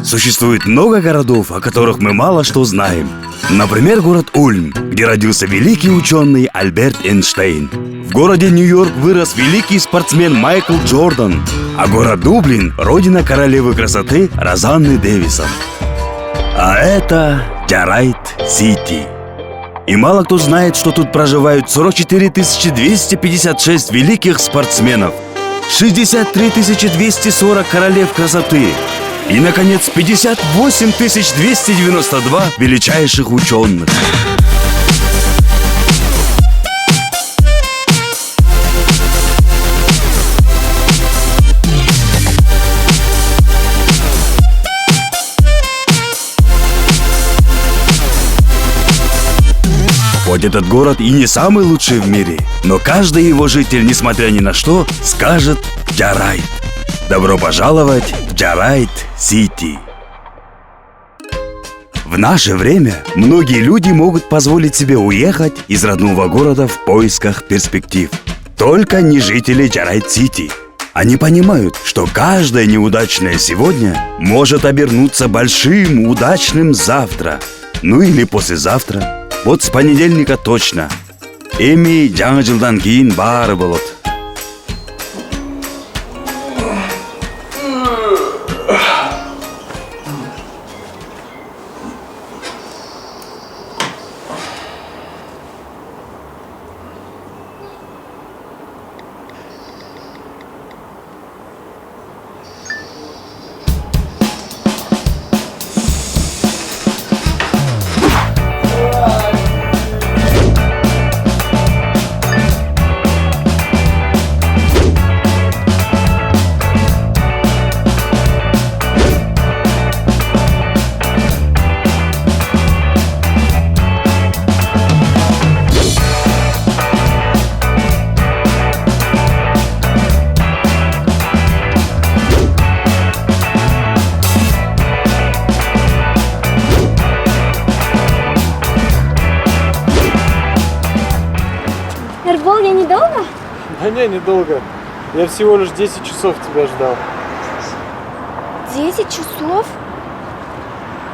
Существует много городов, о которых мы мало что знаем. Например, город Ульм, где родился великий ученый Альберт Эйнштейн. В городе Нью-Йорк вырос великий спортсмен Майкл Джордан. А город Дублин – родина королевы красоты Розанны Дэвисон. А это Джарайт-Сити. И мало кто знает, что тут проживают 44 256 великих спортсменов, 63 240 королев красоты и, наконец, 58 292 величайших ученых. Хоть этот город и не самый лучший в мире, но каждый его житель, несмотря ни на что, скажет «Джарайт». Добро пожаловать в Джарайт-Сити. В наше время многие люди могут позволить себе уехать из родного города в поисках перспектив. Только не жители Джарайт-Сити. Они понимают, что каждое неудачное сегодня может обернуться большим удачным завтра. Ну или послезавтра. Вот с понедельника точно. Эми жаңа жылдан кейін бары болот. Эрбол, я недолго? Да не, недолго. Я всего лишь 10 часов тебя ждал. 10 часов?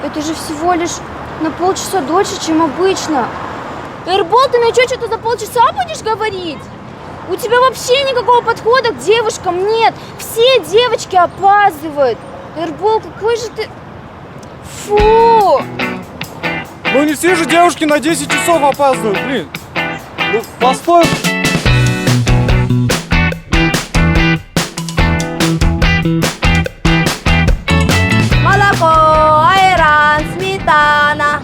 Это же всего лишь на полчаса дольше, чем обычно. Эрбол, ты мне что-то за полчаса будешь говорить? У тебя вообще никакого подхода к девушкам нет. Все девочки опаздывают. Эрбол, какой же ты... Фу! Ну не все же девушки на 10 часов опаздывают, блин. Ну, постой. Молоко, айран, сметана.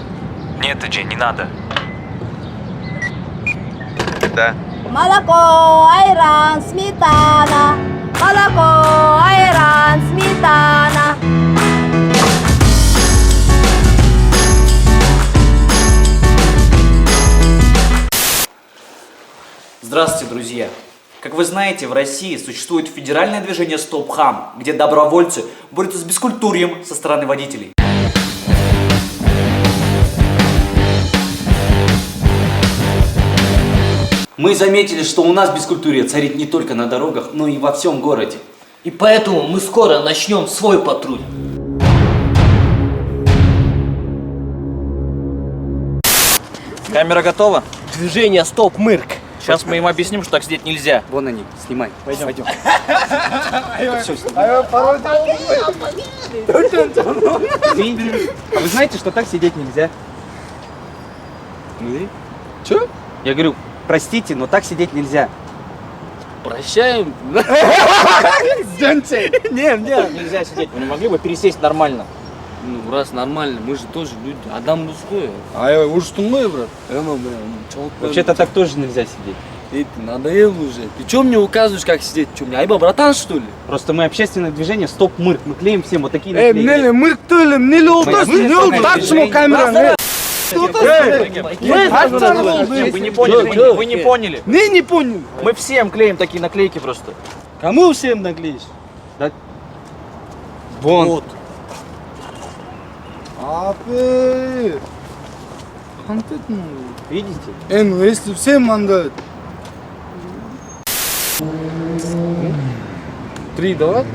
Нет, Джей, не надо. Да. Молоко, айран, сметана. Молоко, айран, сметана. Здравствуйте, друзья! Как вы знаете, в России существует федеральное движение «Стоп Хам», где добровольцы борются с бескультурьем со стороны водителей. Мы заметили, что у нас бескультурье царит не только на дорогах, но и во всем городе. И поэтому мы скоро начнем свой патруль. Камера готова? Движение стоп, мырк. Сейчас мы им объясним, что так сидеть нельзя. Вон они, снимай. Пойдем. Вы знаете, что так сидеть нельзя? Че? Я говорю, простите, но так сидеть нельзя. Прощаем. Нет, нельзя сидеть. Вы не могли бы пересесть нормально? Ну, раз нормально, мы же тоже люди. Адам мужской. Ай, ужастың ғой, брат. Вообще-то так тоже нельзя сидеть. Эй, ты надоел уже. Ты что мне указываешь, как сидеть? Что, мне айба, братан, что ли? Просто мы общественное движение стоп мырк. Мы клеим всем вот такие наклейки. Мнеле, мырк-то ли, мнеле олтасың, не олтасың камера. Вы не поняли, вы не поняли. Не понял. Мы всем клеим такие наклейки просто. Кому всем наклеишь? Да. Вот. Апы. Видите? Ну если всем мандают. 3 давай.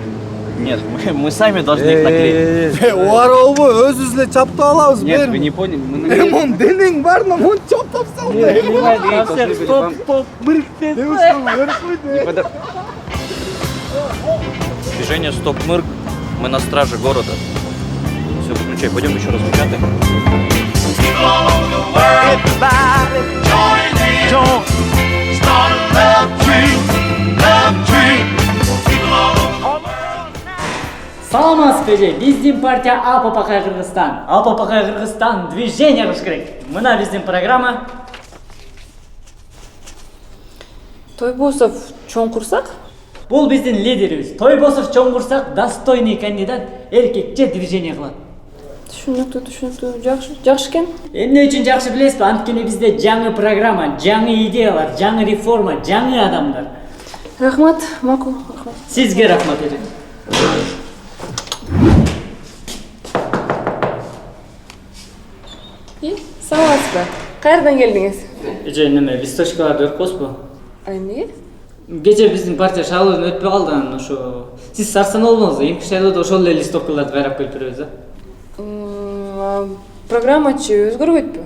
Нет, мы сами должны их наклеить. Уаралбы, өзүзле чаптап алабыз, Нет, вы не поняли, мы Мон наклеим. денең барна, мон чаптап сал. Стоп, Движение стоп-мырк. Мы на страже города. Все, выключай, пойдем еще раз печатаем. Саламатсыз беже, биздин партия АППК Кыргызстан. АППК Кыргызстан движение кылыш керек. Мына биздин программа. Тойбосов чоң курсак? Бул биздин лидерибиз. Тойбосов чоң курсак достойный кандидат эркекче движение кылат. Түшүнүктүү. Жакшы экен. Эмне үчүн жакшы билесизби? Анткени бизде жаңы программа, жаңы идеялар, жаңы реформа, жаңы адамдар. Рахмат, макул, рахмат. Сизге рахмат эже. Саламатсызбы? Кайерден келдиңиз? Эже неме, листочкаларды өрүп коесузбу? Эмнеге? Кече биздин партия шайлоодон өтпөй калды, анан ошо сиз сарсанаа болдуңуз, эми шайлоодо ошол эле листовкаларды кайрап келип беребиз да. Программачы өзгөрбөйтпү?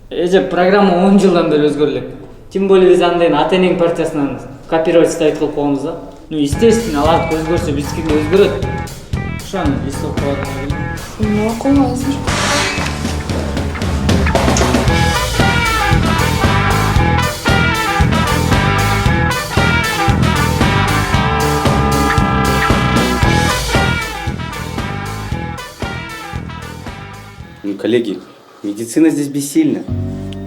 Эже программа 10 жылдан бери өзгөрүп элек. Тем более биз андайын ата-энең партиясынан копировать ставить кылып койгонбуз да. Ну, естественно, алар өзгөрсө биздики да өзгөрөт. Ошону листовкаларды Макул, азыр. Ну, коллеги, медицина здесь бессильна.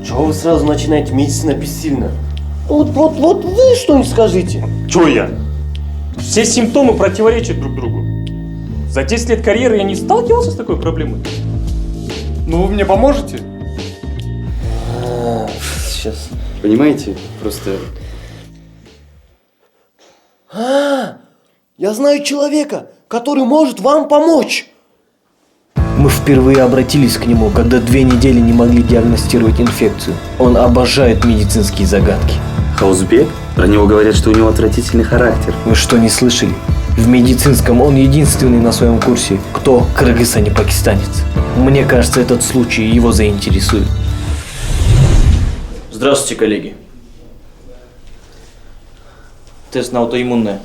Чего вы сразу начинаете? Медицина бессильна. Вот вы что-нибудь скажите. Чё я? Все симптомы противоречат друг другу. За 10 лет карьеры я не сталкивался с такой проблемой. Ну вы мне поможете? Сейчас. Понимаете, просто... Я знаю человека, который может вам помочь. Мы впервые обратились к нему, когда 2 недели не могли диагностировать инфекцию. Он обожает медицинские загадки. Хаузбек? Про него говорят, что у него отвратительный характер. Вы что, не слышали? В медицинском он единственный на своем курсе, кто кыргыз, а не пакистанец. Мне кажется, этот случай его заинтересует. Здравствуйте, коллеги. Тест на аутоиммунное.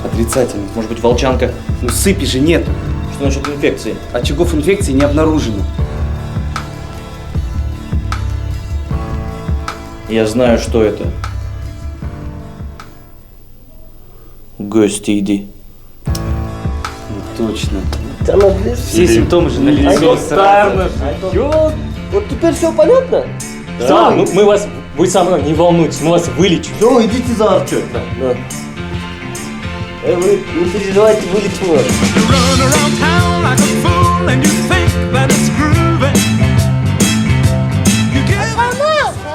Отрицательный. Может быть, волчанка? Ну сыпи же нет. Что насчет инфекции? Очагов инфекции не обнаружено. Я знаю, что это. Гости, иди. Точно. Все симптомы же налицо. Вот теперь все понятно? Да, ну мы вас... Вы сам не волнуйтесь, мы вас вылечим. Все, идите за отчет. Да. Вы не переживайте, вылечим вас.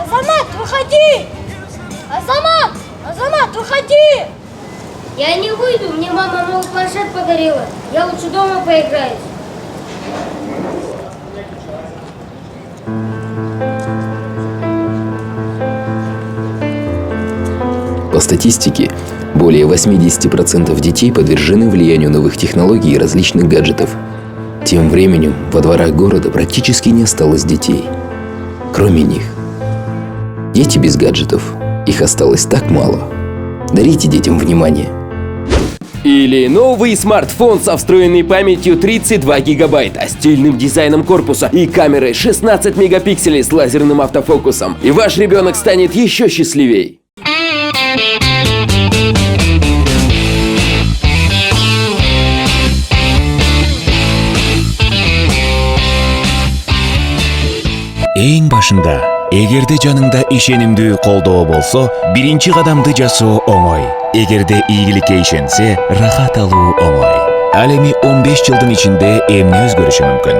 Азамат, выходи! Азамат, выходи! Я не выйду, мне мама новый планшет подарила. Я лучше дома поиграюсь. По статистике, более 80% детей подвержены влиянию новых технологий и различных гаджетов. Тем временем во дворах города практически не осталось детей. Кроме них. Дети без гаджетов. Их осталось так мало. Дарите детям внимание. Или новый смартфон со встроенной памятью 32 гигабайта, стильным дизайном корпуса и камерой 16 мегапикселей с лазерным автофокусом. И ваш ребенок станет еще счастливей. Эң башында, эгерде жаныңда ишенимдүү колдоо болсо, биринчи кадамды жасоо оңой. Эгерде ийгиликке ишенсе, рахат алуу оңой. Ал эми 15 жылдын ичинде эмне өзгөрүшү мүмкүн?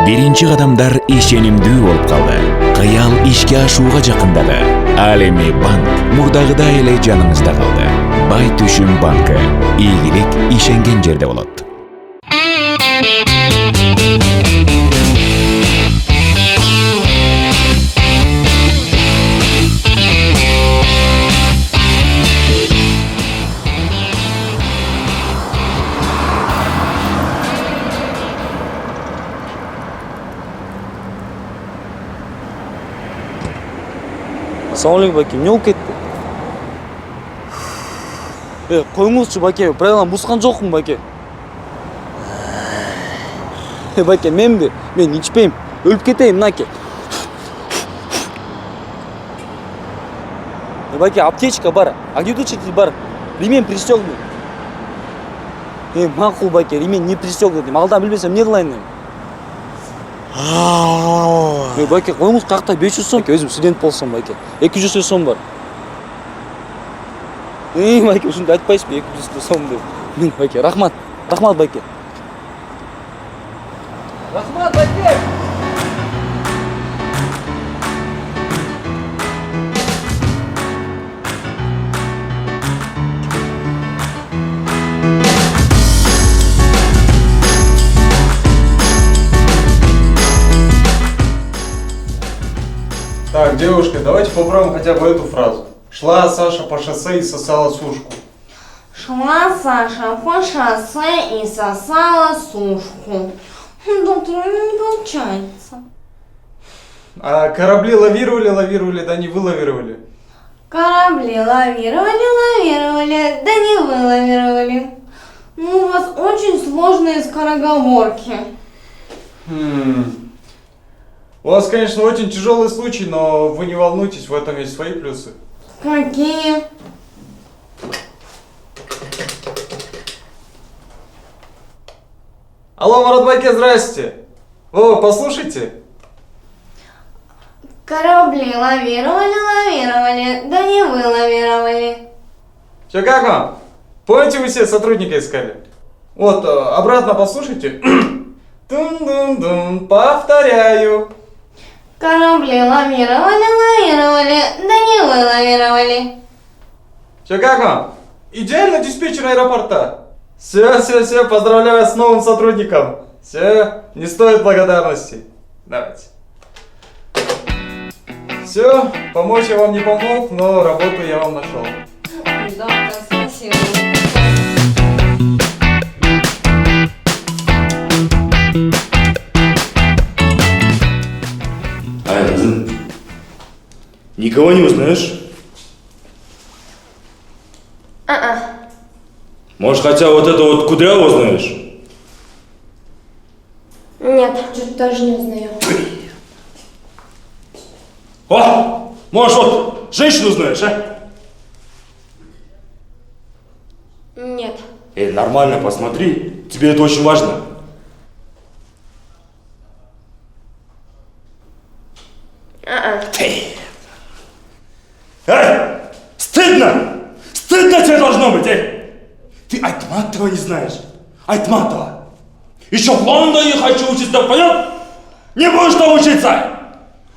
Биринчи кадамдар ишенимдүү болуп калды. Кыял ишке ашууга жакындады. Ал эми банк мурдагыдай эле жаныңызда калды. Бай Түшүм банкы. Ийгилик ишенген жерде болот. Ассалаумалейкум, баке, не болып кетті? Қойыңызшы, баке, правиланы бұзған жоқпын, баке. Баке, мен ичпеймін, өліп кетейін, мынаке. Баке, аптечка бар, огнетушитель бар, ремень пристегнут. Мақұл, баке, ремень не пристегнут, алдан білмесем не қылайын? Баке, қойыңыз қақта 500 сом, өзім студент болсам, баке, 200 сом бар. Баке, ұшынды айтпайсыз бе, 200 сом деп. Мен, баке, рахмат, баке. Рахмат, баке! Так, девушка, давайте попробуем хотя бы эту фразу. Шла Саша по шоссе и сосала сушку. Шла Саша по шоссе и сосала сушку. Доктор, не получается. А корабли лавировали, да не вылавировали. Корабли лавировали, да не вылавировали. Ну, у вас очень сложные скороговорки. У вас, конечно, очень тяжелый случай, но вы не волнуйтесь, в этом есть свои плюсы. Какие? Алло, Маратбаке, здрасте. Вова, послушайте. Корабли лавировали, да не вылавировали. Че, как вам? Помните, вы себе сотрудника искали? Вот, обратно послушайте. Дун-дун-дун, повторяю. Корабли лавировали, да не вылавировали. Че, как вам? Идеально диспетчер аэропорта. Все, поздравляю с новым сотрудником. Все, не стоит благодарности. Давайте. Все, помочь я вам не помог, но работу я вам нашел. Доктор, спасибо. Назым, никого не узнаешь? Может, хотя вот это вот Кудрявого знаешь? Нет, что-то тоже не узнаю. О, может, вот женщину знаешь, а? Нет. Нормально, посмотри, тебе это очень важно. Стыдно! Стыдно тебе должно быть, Ты Айтматова не знаешь? Айтматова. Еще в Лондоне хочу учиться, понял? Не будешь там учиться!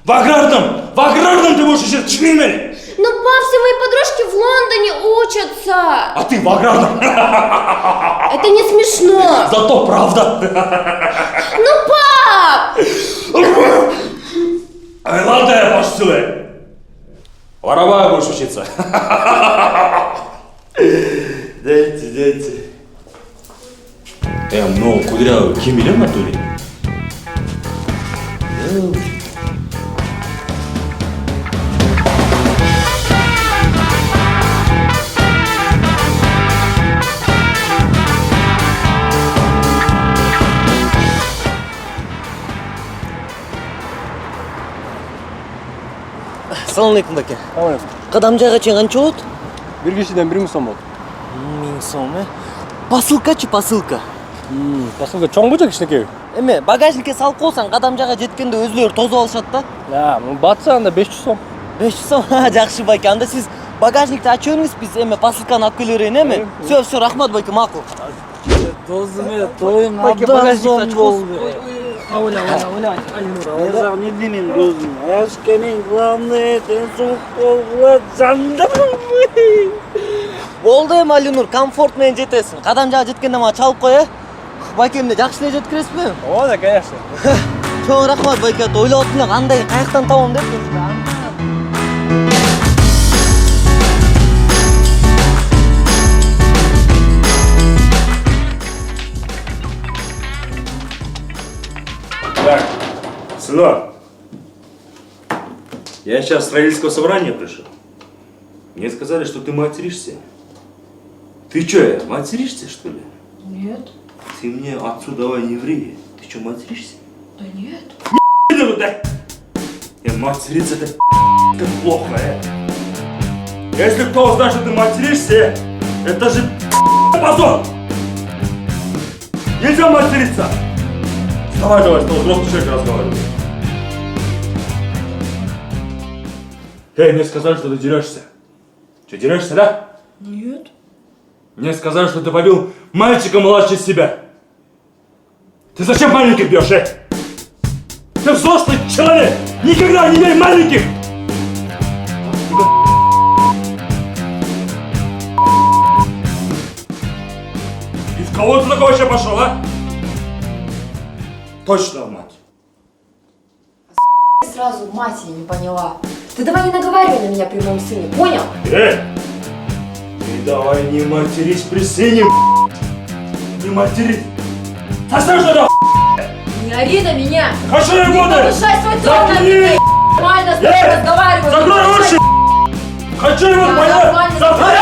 В аграрном ты будешь учиться, чмимели! Ну, пап, все мои подружки в Лондоне учатся. А ты в аграрном! Это не смешно. Зато правда! Ну, пап! Ладно, я пошел сюда. Воровая будешь учиться. Дайте. Ну, Кудрявый, Кемелем на туре? Ассалаумалейкум, баке. Қадам жайға чейін қанша болады? Bir kişiden 1.000 сом болды. 1000 сом, Посылкачы, посылка. Посылка чоң бөтек кішінекей. Эме, багажникке салып қойсаң, қадам жайға жеткенде өзлері тозып алышат да. Батса анда 500 сом. 500 сом, жақсы баке. Анда сіз багажникті ачып беріңіз, біз эме посылканы алып келе берейін, эме. Все, рахмат баке, мақұл. Досым, тойым Баке, багажникті ачып қойсын. Оля, Алинур, не деймін досым. Әшкенен главное, денсаулық болғыла жандырым. Болды эме, Алинур, комфортмен жетесің. Қадам жайға жеткенде маған чалып қой, Бакемде жақсы эле жеткіресіз бе? О, да, конечно. Чоң рахмат, баке, ойлап отырмын, қандай қаяқтан табам деп. Так, сынок. Я сейчас с родительского собрания пришел. Мне сказали, что ты материшься. Ты что, материшься, что ли? Нет. Ты мне отцу давай не ври. Ты что, материшься? Да нет. Материться это плохо, Если кто узнает, что ты материшься, это же позор! Нельзя материться! Вставай давай, с тобой взрослый человек разговаривает. Мне сказали, что ты дерешься. Что, дерешься, да? Нет. Мне сказали, что ты побил мальчика младше себя. Ты зачем маленьких бьешь, Ты взрослый человек! Никогда не бей маленьких! И в кого ты такой вообще пошел, Точно, мать. Сразу матери не поняла. Ты давай не наговаривай на меня при моем сыне, понял? Ты давай не матерись при сыне, Не матерись! Оставь что-то, Не ори на меня! Хочу я не буду! повышай свой тон на меня! Нормально с тобой разговариваю! Закрой уши! Хочу его, понятно? Закрой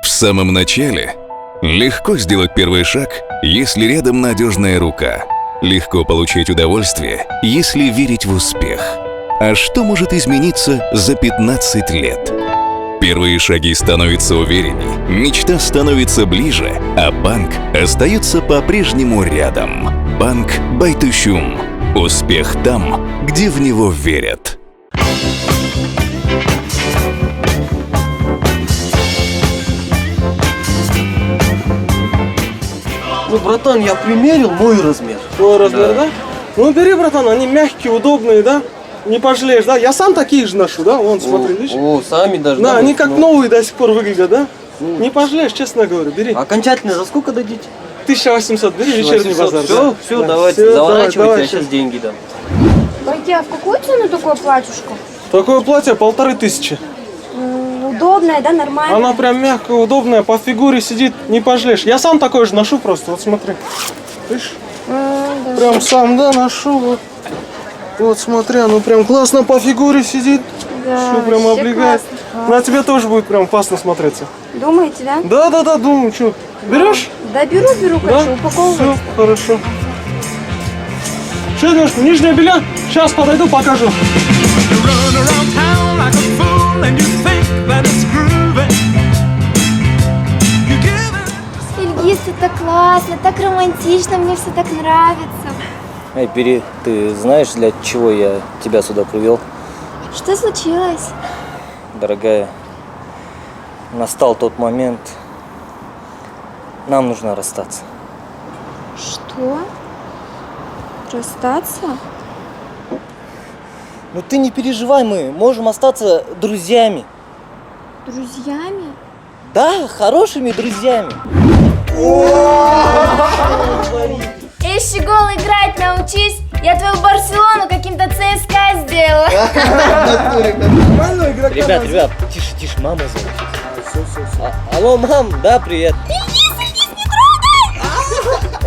В самом начале легко сделать первый шаг, если рядом надежная рука. Легко получить удовольствие, если верить в успех. А что может измениться за 15 лет? Первые шаги становятся уверенней, мечта становится ближе, а банк остается по-прежнему рядом. Банк Байтушюм. Успех там, где в него верят. Ну, братан, я примерил мой размер. Твой размер, да? Ну, бери, братан, они мягкие, удобные, да? Не пожалеешь, да? Я сам такие же ношу, да? Вон, смотри, видишь? О, сами даже. Да, они как новые до сих пор выглядят, да? Не пожалеешь, честно говорю, бери. Окончательно за сколько дадите? 1800, бери вечерний базар. Все, да. давайте, Всё, заворачивайте, давай, я сейчас деньги дам. Батя, в какую цену такое платьюшко? Такое платье 1500. Удобное, да, нормально? Она прям мягкая, удобная, по фигуре сидит, не пожалеешь. Я сам такой же ношу просто, вот смотри. Видишь? Да. Прям сам, да, ношу, вот. Вот смотри, оно прям классно по фигуре сидит. Да, все прям вообще облегает. классно. На тебе тоже будет прям классно смотреться. Думаете, да? Да, думаю, что. Берешь? Да, беру, Да? хочу, упаковывать. Все, хорошо. Что, девушка, нижнее белье? Сейчас подойду, покажу. Ильгиз, это классно, так романтично, мне все так нравится. Эй, Пери, ты знаешь, для чего я тебя сюда привел? Что случилось? Дорогая, настал тот момент, нам нужно расстаться. Что? Расстаться? Ну ты не переживай, мы можем остаться друзьями. Друзьями? Да, хорошими друзьями. Эй, Щегол, играть научись! Я твою Барселону каким-то ЦСКА сделала. Ребят, тише, мама зовут. Алло, мам, да, привет.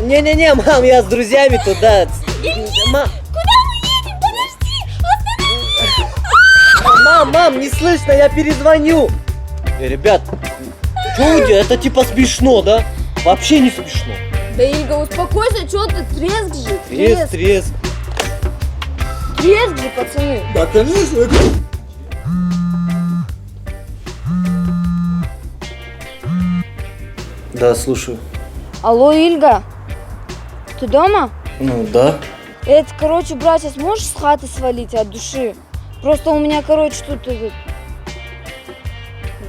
Не-не-не, мам, я с друзьями туда. Куда мы едем? Подожди! Мам, не слышно, я перезвоню. Ребят, что у тебя? Это типа смешно, да? Вообще не смешно. Да, Ильга, успокойся, что ты? Треск же. Треск. Треск же, пацаны. Да, конечно. Да, слушаю. Алло, Ильга, ты дома? Ну, да. Это, короче, братья, сможешь с хаты свалить от души? Просто у меня, короче, тут этот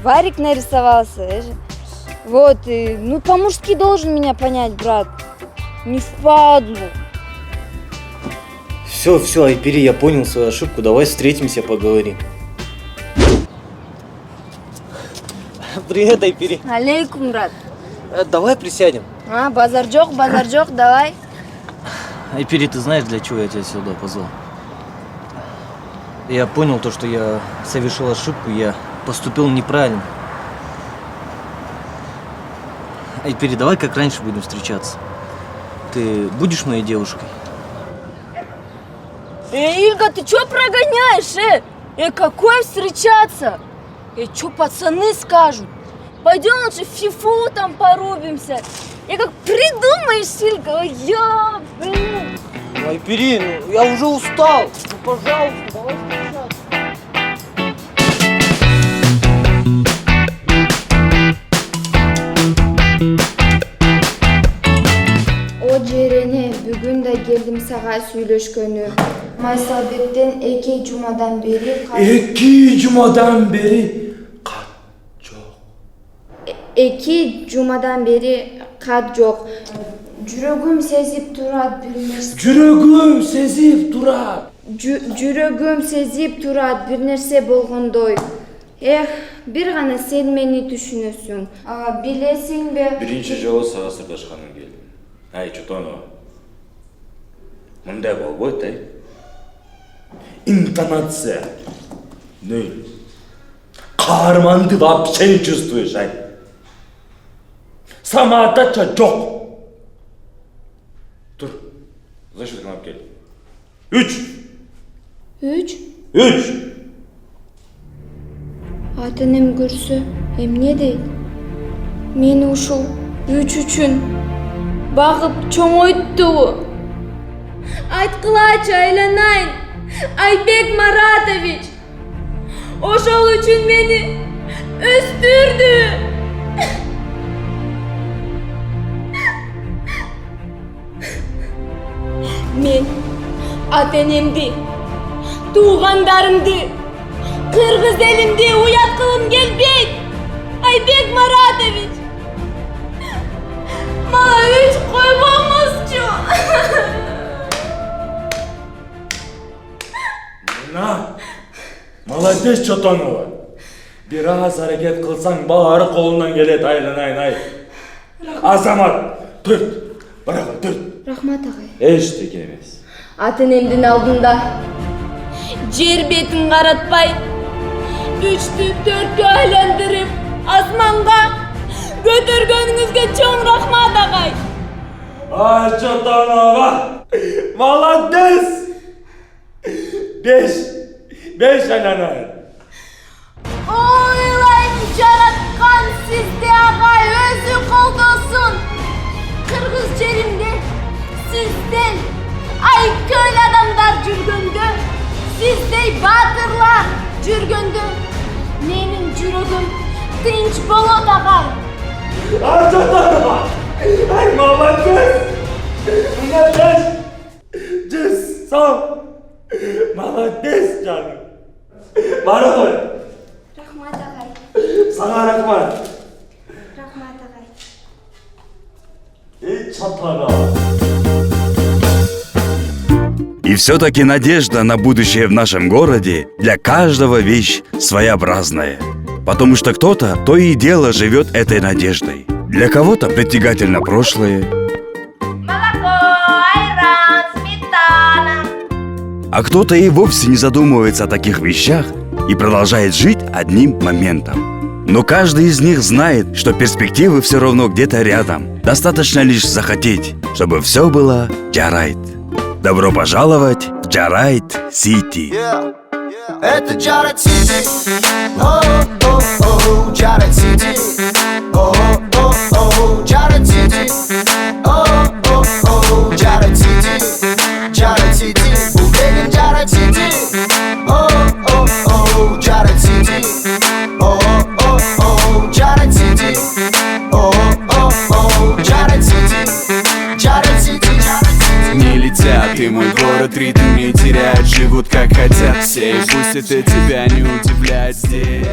Варик нарисовался. Вот, и, ну, по-мужски должен меня понять, брат. Не впадлу. Все, Айпери, я понял свою ошибку, давай встретимся, поговорим. Привет, Айпери. Алейкум, брат. Давай присядем. Базар жоқ, давай. Айпери, ты знаешь, для чего я тебя сюда позвал? Я понял то, что я совершил ошибку, я поступил неправильно. Айпери, давай как раньше будем встречаться. Ты будешь моей девушкой? Ильга, ты чё прогоняешь, какое встречаться? Чё пацаны скажут? Пойдем лучше в фифу там порубимся. Как придумаешь, Ильга, блин. Айпери, я уже устал. Пожалуйста, давай встречаться. Жерене, бүгін да келдім саға сөйлешкөнү. Майсалбектен 2 жумадан бери... 2 жумадан бери кат жок. 2 жумадан бери кат жок. Жүрөгүм сезип турат бир нерсе. Жүрөгүм сезип турат. Жүрөгүм сезип турат бир нерсе болгондой. Бир гана сен мени түшүнөсүң. Билесиңби? Биринчи жолу сага сырдашканым келди. Ай, Чотонова. Мындай болбойт, Интонация. Нөл. Каарманды вообще не чувствуешь, Самоотдача жок. Тур. За счет алып кел. 3. Ата-энем көрсө, эмне дейт? Мени ушул 3 үчүн багып чоңойтту. Айткылачы, айланайын. Айбек Маратович. Ошол үчүн мени өстүрдү. Мен ата-энемди, туугандарымды, кыргыз элимди уяткылым келбейт. Айбек Маратович. Мала 3 койбоңузчу. Молодец, Чотонова. Бир аз аракет кылсаң, баары колунан келет, айланайын, Азамат, 4. Барага 4. Рахмат, агай. Эчтеке эмес. Ата-энемдин алдында жер бетин каратпай, 3-тү 4-кө айландырып, асманга көтөргөнүңүзгө чоң рахмат, агай. Чотонова, молодец. 5 айланайын. Ойлайм, жараткан сизди, агай, өзү колдосун. Кыргыз жеримде сизден айкөл адамдар жүргөндө, сиздей батырлар жүргөндө, менин жүрөгүм тынч болот, агай. Чотонова, молодец. Молодец. 100 сом. Молодец, canım. Bana koy. Рахмат, агай. Sana рахмат. Рахмат, агай. Чотонова. И все-таки надежда на будущее в нашем городе для каждого вещь своеобразная. Потому что кто-то то и дело живет этой надеждой. Для кого-то притягательно прошлое, а кто-то и вовсе не задумывается о таких вещах и продолжает жить одним моментом. Но каждый из них знает, что перспективы все равно где-то рядом. Достаточно лишь захотеть, чтобы все было Джарайт. Добро пожаловать в Джарайт Сити. Это Джарайт Сити. О-о-о, Джарайт Сити. О-о-о, Джарайт Сити. О-о-о, Джарайт Сити. Джарайт Сити. Уверен, Джарайт Сити. О-о-о, Джарайт Сити. О-о-о, Джарайт Сити. О-о-о, Джарайт Сити. Джарайт Сити. Не летят, и мой город ритм не теряет. Живут как хотят все, и пусть это тебя не удивляет здесь.